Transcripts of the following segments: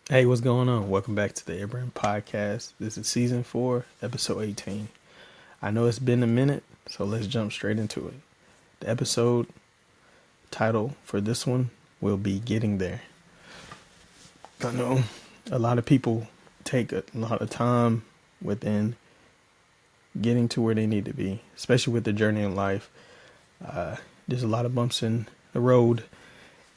Hey, what's going on? Welcome back to the Heir Brand Podcast. This is season 4, episode 18. I know it's been a minute, so let's jump straight into it. The episode title for this one will be Getting There. I know a lot of people take a lot of time within getting to where they need to be, especially with the journey in life. There's a lot of bumps in the road,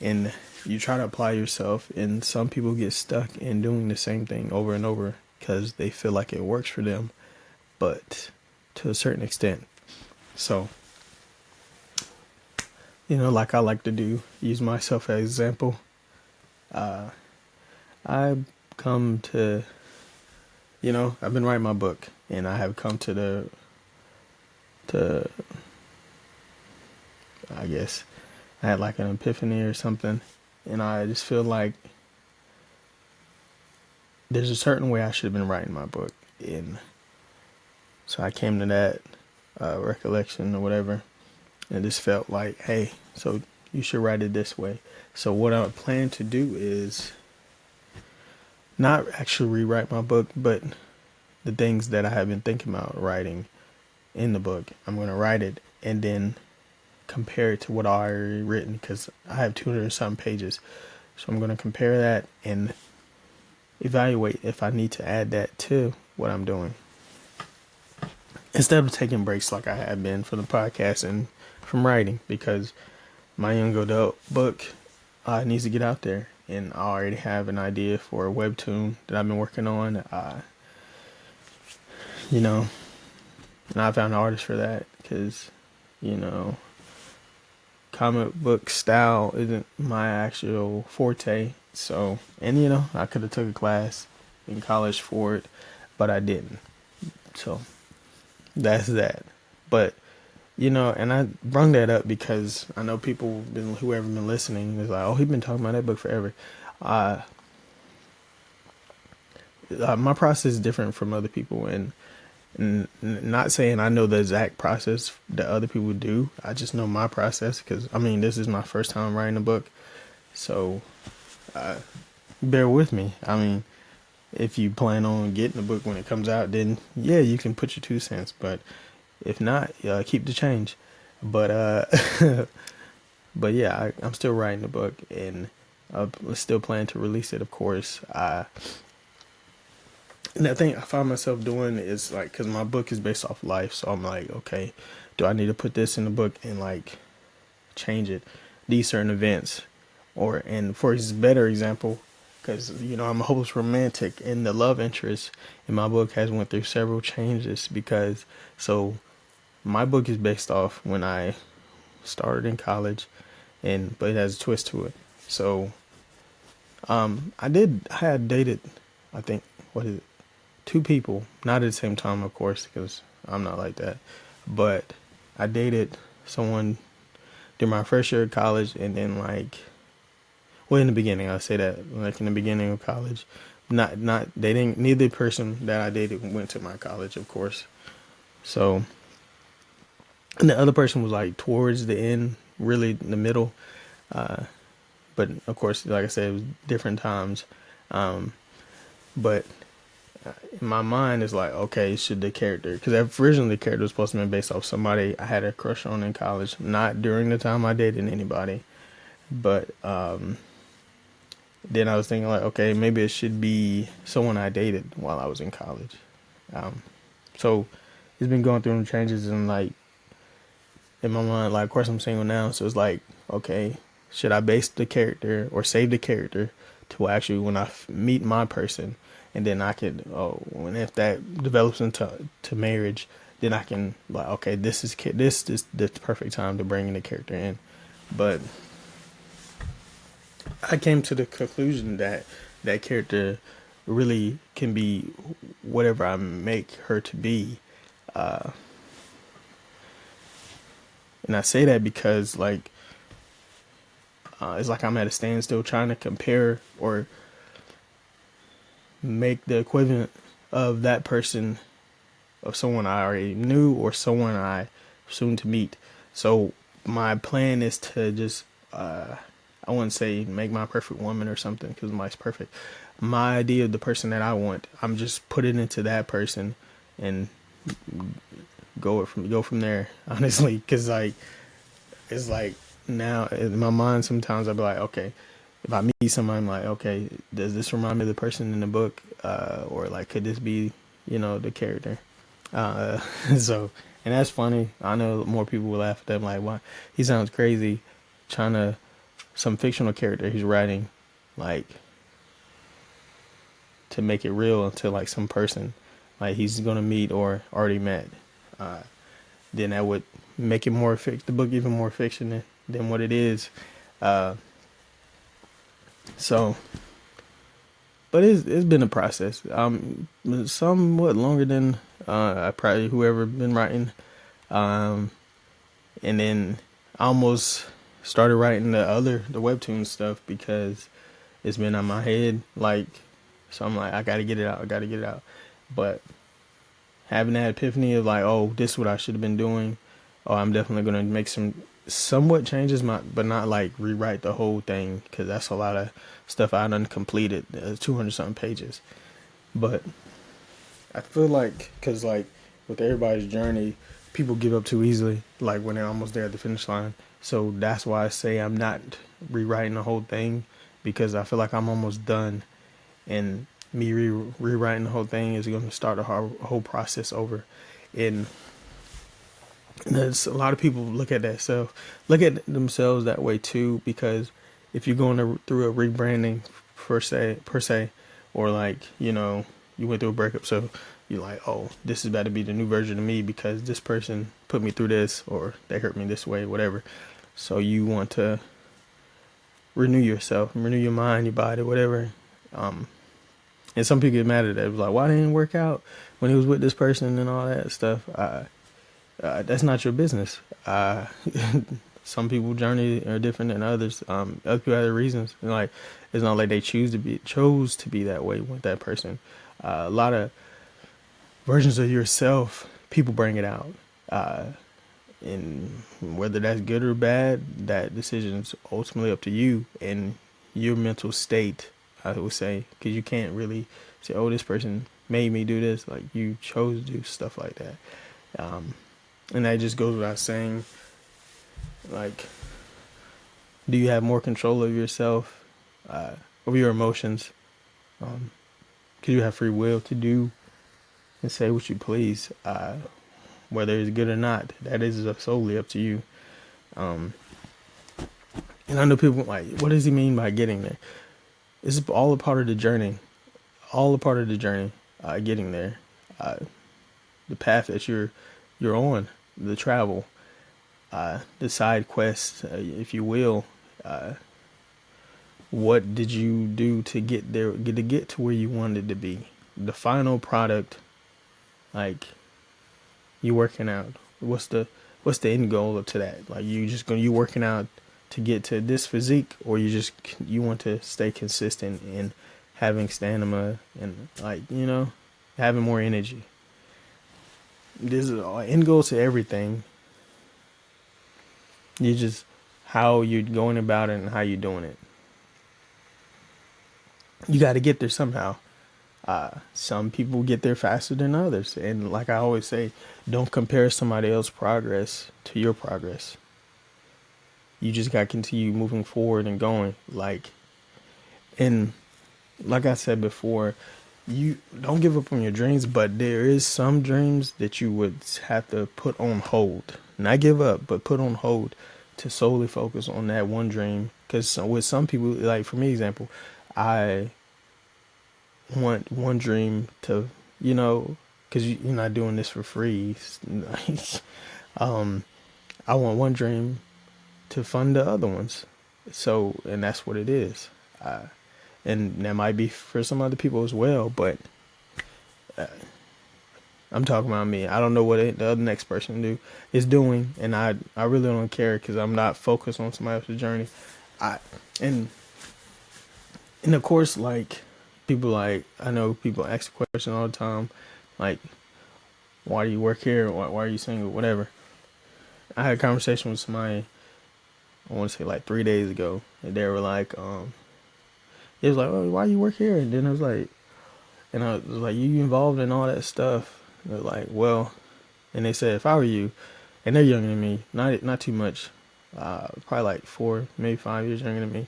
and you try to apply yourself, and some people get stuck in doing the same thing over and over because they feel like it works for them, but to a certain extent. So, like I like to do, use myself as example. I've come to, I've been writing my book, and I have come to, I guess, I had like an epiphany or something, and I just feel like there's a certain way I should have been writing my book, and so I came to that recollection or whatever, and just felt like, hey, so you should write it this way. So what I plan to do is not actually rewrite my book, but the things that I have been thinking about writing in the book, I'm going to write it and then compare it to what I already written, because I have 200 and some pages. So I'm going to compare that and evaluate if I need to add that to what I'm doing, instead of taking breaks like I have been from the podcast and from writing, because my young adult book needs to get out there, and I already have an idea for a webtoon that I've been working on. And I found an artist for that because, you know, comic book style isn't my actual forte. So, and I could have took a class in college for it, but I didn't. So that's that. But and I brung that up because I know people whoever been listening is like, oh, he's been talking about that book forever. Uh, my process is different from other people, and not saying I know the exact process that other people do. I just know my process because this is my first time writing a book, so bear with me. If you plan on getting the book when it comes out, then yeah, you can put your 2 cents. But if not, keep the change. But but yeah, I'm still writing the book, and I still plan to release it, of course. And the thing I find myself doing is like, because my book is based off life, so I'm like, okay, do I need to put this in the book and like change it, these certain events, and for a better example, because I'm a hopeless romantic, and the love interest in my book has went through several changes because my book is based off when I started in college, but it has a twist to it. So I had dated, I think, what is it, 2 people, not at the same time, of course, because I'm not like that. But I dated someone during my first year of college, and then in the beginning, I'll say that, like in the beginning of college, not dating. Neither person that I dated went to my college, of course. So, and the other person was like towards the end, really in the middle. But of course, like I said, it was different times. But in my mind, it's like, okay, should the character, because originally the character was supposed to be based off somebody I had a crush on in college, not during the time I dated anybody, but then I was thinking like, okay, maybe it should be someone I dated while I was in college. So it's been going through changes, and like in my mind, like, of course I'm single now, so it's like, okay, should I base the character or save the character to actually when I meet my person, and then I could, and if that develops into marriage, then I can like, okay, this is the perfect time to bring in the character in. But I came to the conclusion that that character really can be whatever I make her to be. And I say that because it's like I'm at a standstill trying to compare or make the equivalent of that person of someone I already knew or someone I soon to meet. So my plan is to just I wouldn't say make my perfect woman or something, because nobody's perfect. My idea of the person that I want, I'm just put it into that person and go from there. Honestly, because like it's like now in my mind sometimes I'll be like, okay, if I meet somebody, I'm like, okay, does this remind me of the person in the book, or like could this be, the character? Uh, so, and that's funny. I know more people will laugh at that. Like, why? He sounds crazy, trying to some fictional character he's writing, like to make it real to like some person, like he's gonna meet or already met. Uh, then that would make it the book even more fiction than what it is. Uh, so, but it's been a process. Somewhat longer than I probably whoever been writing. Um, and then I almost started writing the webtoon stuff because it's been on my head. Like, so I'm like, I gotta get it out. I gotta get it out. But having that epiphany of like, oh, this is what I should have been doing. Oh, I'm definitely gonna make some somewhat changes, but not like rewrite the whole thing, because that's a lot of stuff I done completed. 200 something pages. But I feel like, because like with everybody's journey, people give up too easily, like when they're almost there at the finish line. So that's why I say I'm not rewriting the whole thing, because I feel like I'm almost done, and me rewriting the whole thing is going to start a whole process over. And there's a lot of people look at themselves that way too, because if you're going through a rebranding per se, or like, you went through a breakup, so you're like, oh, this is about to be the new version of me because this person put me through this, or they hurt me this way, whatever. So you want to renew yourself, renew your mind, your body, whatever. And some people get mad at that. It was like, why didn't it work out when he was with this person and all that stuff? That's not your business. Some people's journey are different than others. Other people have their reasons. And like, it's not like they chose to be that way with that person. A lot of versions of yourself, people bring it out. And whether that's good or bad, that decision's ultimately up to you and your mental state, I would say, because you can't really say, oh, this person made me do this. Like, you chose to do stuff like that. And that just goes without saying, like, do you have more control of yourself, over your emotions? Because you have free will to do and say what you please, whether it's good or not. That is solely up to you. And I know people like, what does he mean by getting there? It's all a part of the journey. All a part of the journey, getting there. The path that you're on, the travel, the side quest, if you will. What did you do to get there, to get to where you wanted to be? The final product, like, you working out. What's the end goal to that? Like, you working out to get to this physique, or you want to stay consistent in having stamina and, like, having more energy. There's an end goal to everything. You just how you're going about it and how you're doing it. You got to get there somehow. Some people get there faster than others, and like I always say, don't compare somebody else's progress to your progress. You just got to continue moving forward and going. And like I said before, you don't give up on your dreams, but there is some dreams that you would have to put on hold. Not give up, but put on hold to solely focus on that one dream. Because with some people, like for me, example, I want one dream to, because you're not doing this for free. I want one dream to fund the other ones. So, and that's what it is. And that might be for some other people as well, but I'm talking about me. I don't know what the other next person is doing, and I really don't care, because I'm not focused on somebody else's journey. And of course, like, I know people ask the question all the time, like, why do you work here? Why are you single? Whatever. I had a conversation with somebody I want to say like 3 days ago, and they were like, it was like, oh, why you work here? And then I was like, you involved in all that stuff? And they're like, well, and they said, if I were you, and they're younger than me, not too much, probably like 4, maybe 5 years younger than me.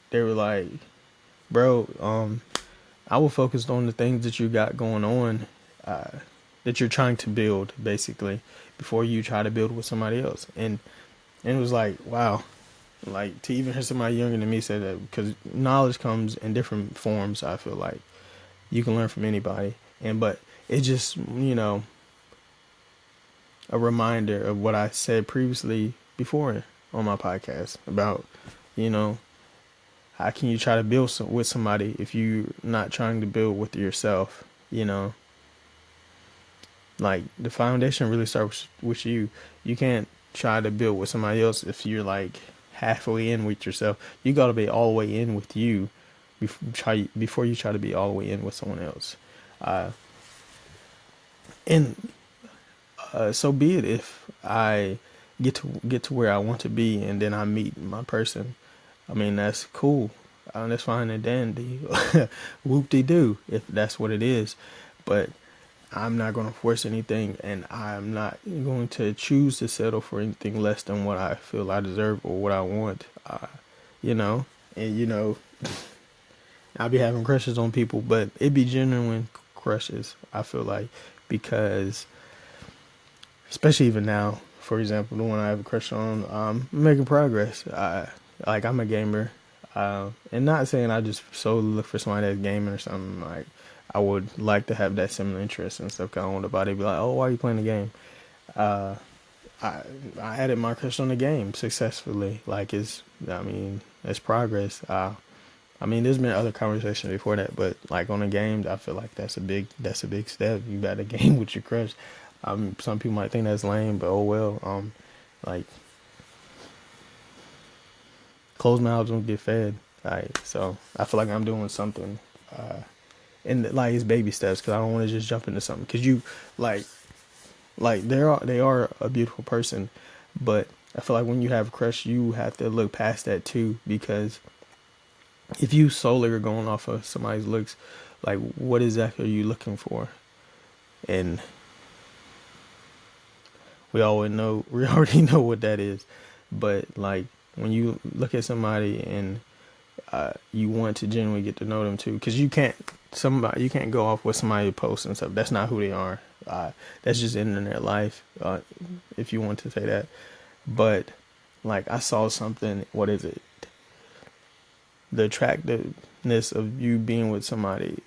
They were like, bro, I will focus on the things that you got going on, that you're trying to build, basically, before you try to build with somebody else. And it was like, wow, like to even hear somebody younger than me say that, because knowledge comes in different forms. I feel like you can learn from anybody, but it's just, a reminder of what I said previously before on my podcast about, you know, how can you try to build with somebody if you're not trying to build with yourself? Like the foundation really starts with you. You can't try to build with somebody else if you're like halfway in with yourself. You got to be all the way in with you before you try to be all the way in with someone else. And so be it if I get to where I want to be and then I meet my person. I mean, that's cool. That's fine and dandy. Whoop-de-doo, if that's what it is. But I'm not going to force anything, and I'm not going to choose to settle for anything less than what I feel I deserve or what I want. You know, and I'll be having crushes on people, but it'd be genuine crushes, I feel like, because especially even now, for example, the one I have a crush on, I'm making progress. I'm a gamer, and not saying I just solely look for somebody that's gaming or something. Like, I would like to have that similar interest and stuff. Cause I want the body to be like, oh, why are you playing the game? I added my crush on the game successfully. Like, it's progress. There's been other conversations before that, but like on the games, I feel like that's a big step. You got a game with your crush. Some people might think that's lame, but oh well. Like, closed mouths don't get fed. Like, so I feel like I'm doing something, and like it's baby steps, because I don't want to just jump into something. Because you like they are a beautiful person, but I feel like when you have a crush, you have to look past that too, because if you solely are going off of somebody's looks, like what exactly are you looking for? And we already know what that is. But like when you look at somebody and you want to genuinely get to know them too, because you can't go off what somebody posts and stuff. That's not who they are. That's just in their life, if you want to say that. But like I saw something. What is it? The attractiveness of you being with somebody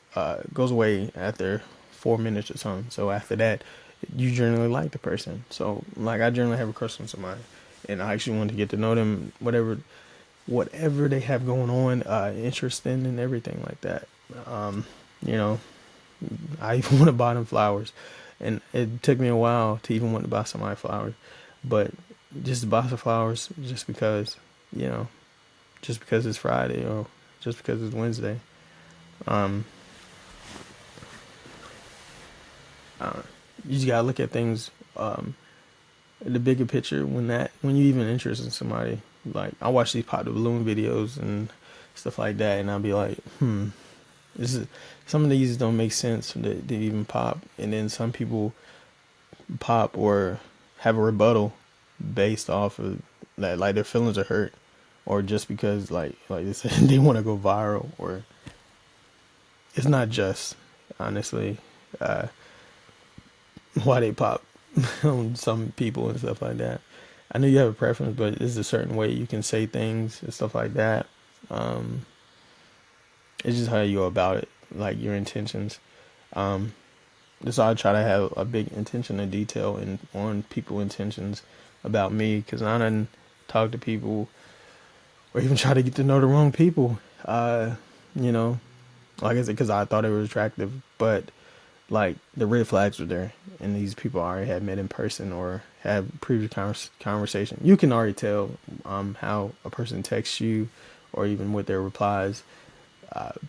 goes away after 4 minutes or something. So after that, you generally like the person. So like I generally have a crush on somebody, and I actually want to get to know them, whatever they have going on, interesting and everything like that. I even want to buy them flowers, and it took me a while to even want to buy somebody flowers, but just to buy some flowers just because it's Friday or just because it's Wednesday. You just gotta look at things the bigger picture when you even interested in somebody. Like I watch these pop the balloon videos and stuff like that, and I'll be like, some of these don't make sense to even pop, and then some people pop or have a rebuttal based off of that, like their feelings are hurt, or just because like they said they want to go viral, or it's not just honestly why they pop on some people and stuff like that. I know you have a preference, but there's a certain way you can say things and stuff like that. It's just how you go about it, like your intentions. That's why I try to have a big intention and detail on people's intentions about me, because I didn't talk to people or even try to get to know the wrong people. Like I said, because I thought it was attractive, but like the red flags were there, and these people I already had met in person or had previous conversation. You can already tell how a person texts you, or even with their replies.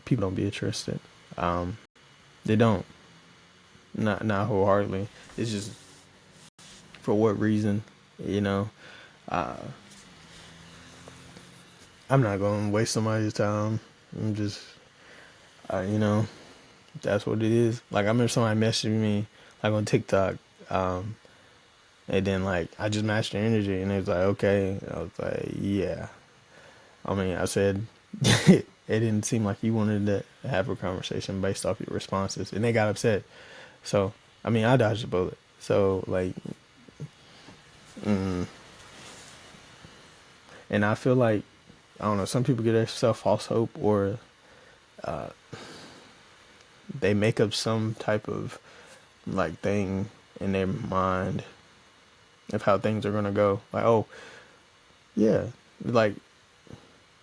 People don't be interested. They don't. Not wholeheartedly. It's just for what reason, I'm not going to waste somebody's time. I'm just, you know, that's what it is. Like, I remember somebody messaging me, like, on TikTok, um, and then, like, I just matched their energy, and they was like, okay. And I was like, yeah. I mean, I said, it didn't seem like you wanted to have a conversation based off your responses, and they got upset. So, I mean, I dodged a bullet. So, like, mm, and I feel like, I don't know, some people give themselves false hope, or uh, they make up some type of, like, thing in their mind of how things are going to go. Like, oh, yeah, like,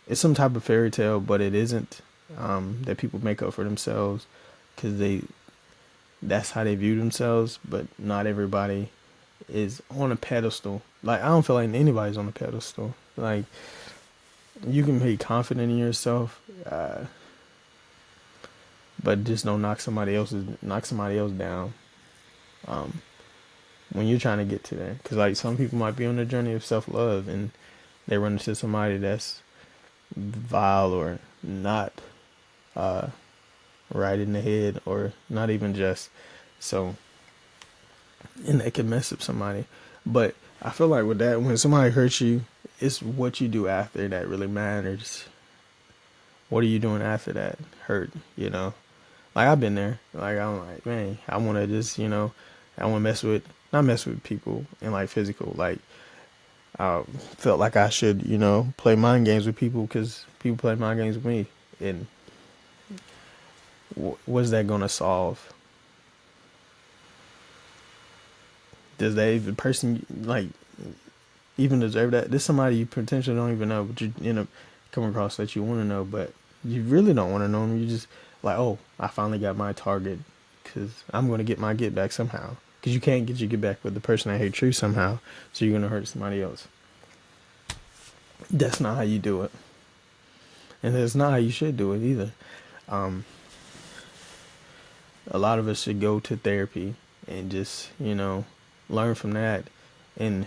it's some type of fairy tale, but it isn't, that people make up for themselves because that's how they view themselves, but not everybody is on a pedestal. Like, I don't feel like anybody's on a pedestal. Like, you can be confident in yourself, but just don't knock somebody else down. When you're trying to get to there, because like some people might be on the journey of self love, and they run into somebody that's vile or not right in the head, or not even just so, and they can mess up somebody. But I feel like with that, when somebody hurts you, it's what you do after that really matters. What are you doing after that hurt? Like, I've been there. Like, I'm like, man, I want to just, I want to not mess with people and like physical. Like, I felt like I should, play mind games with people because people play mind games with me. And what's that gonna solve? Does the person like even deserve that? This somebody you potentially don't even know, but you end up coming across that you want to know, but you really don't want to know them. You just like, oh, I finally got my target because I'm going to get my get back somehow. Because you can't get your get back with the person that hates you somehow, so you're going to hurt somebody else. That's not how you do it, and that's not how you should do it either. A lot of us should go to therapy and just, learn from that and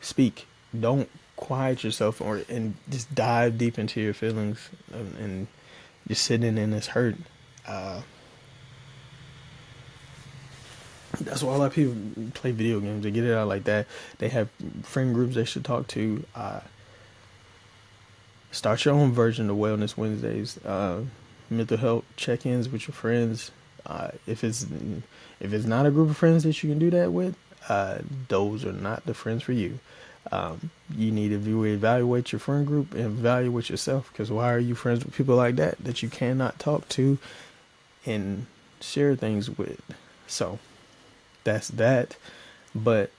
speak. Don't quiet yourself and just dive deep into your feelings, and just sitting in this hurt. That's why a lot of people play video games. They get it out like that. They have friend groups they should talk to. Start your own version of Wellness Wednesdays. Mental health check-ins with your friends. If it's not a group of friends that you can do that with, those are not the friends for you. You need to evaluate your friend group and evaluate yourself, because why are you friends with people like that you cannot talk to and share things with? So that's that. But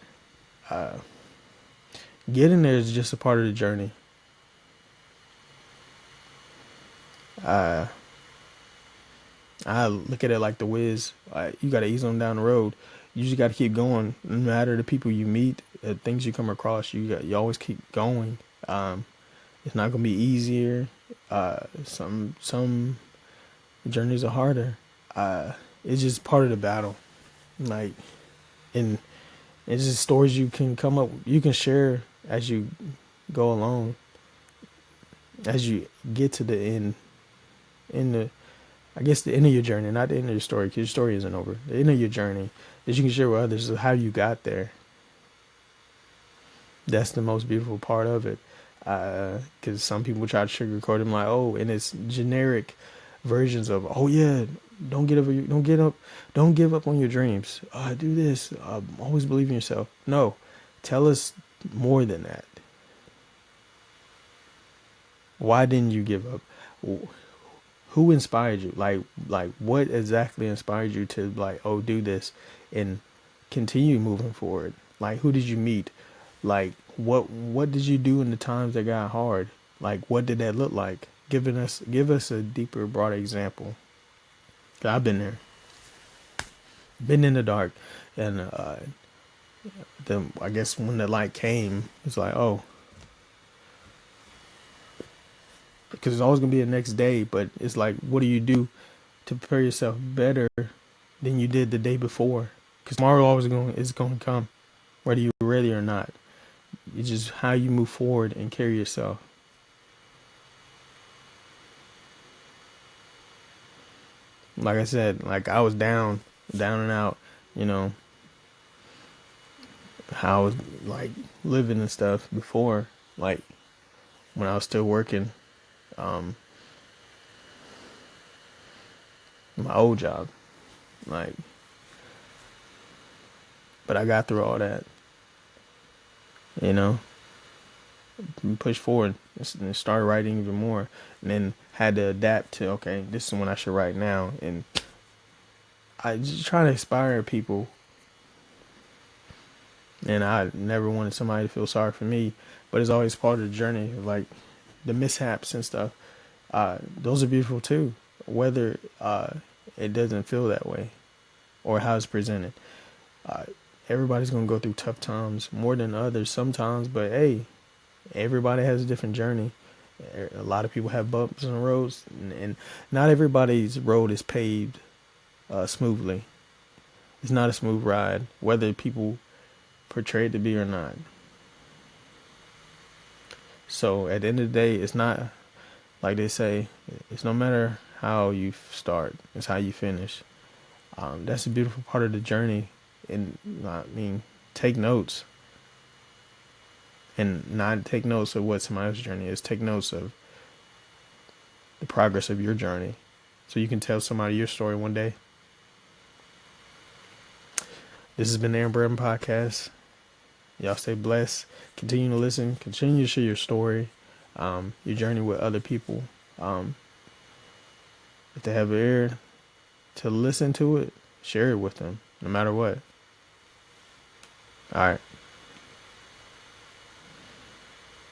getting there is just a part of the journey. I look at it like the Wiz. You got to ease on down the road. You just got to keep going. No matter the people you meet, things you come across, you always keep going. It's not gonna be easier. Some journeys are harder. It's just part of the battle. Like, and it's just stories you can share as you go along. As you get to the end, I guess the end of your journey, not the end of your story, because your story isn't over. The end of your journey that you can share with others is how you got there. That's the most beautiful part of it. Because some people try to sugarcoat them, like, oh, and it's generic versions of, oh yeah, don't give up on your dreams. Do this. Always believe in yourself. No, tell us more than that. Why didn't you give up? Who inspired you? Like what exactly inspired you to, like, oh, do this and continue moving forward? Like, who did you meet? Like, what did you do in the times that got hard? Like, what did that look like? Give us a deeper, broader example. 'Cause I've been there, been in the dark, and I guess when the light came, it's like, oh, because it's always gonna be the next day. But it's like, what do you do to prepare yourself better than you did the day before? Because tomorrow is going to come, whether you're ready or not. It's just how you move forward and carry yourself. like I said, like I was down and out, you know, how I was like living and stuff before, like when I was still working, um, my old job, like, but I got through all that, you know, and pushed forward and started writing even more, and then had to adapt to, okay, this is when I should write now, and I just try to inspire people, and I never wanted somebody to feel sorry for me, but it's always part of the journey, like the mishaps and stuff. Those are beautiful too, whether it doesn't feel that way or how it's presented. Uh, Everybody's gonna go through tough times more than others sometimes, but hey, everybody has a different journey. A lot of people have bumps in the roads, and not everybody's road is paved smoothly. It's not a smooth ride, whether people portray it to be or not. So at the end of the day, it's not like they say. It's no matter how you start; it's how you finish. That's a beautiful part of the journey, and I mean, take notes, and not take notes of what somebody else's journey is. Take notes of the progress of your journey, so you can tell somebody your story one day. This has been the Heir Brand Podcast. Y'all stay blessed. Continue to listen. Continue to share your story, your journey with other people. If they have an ear to listen to it, share it with them, no matter what. All right.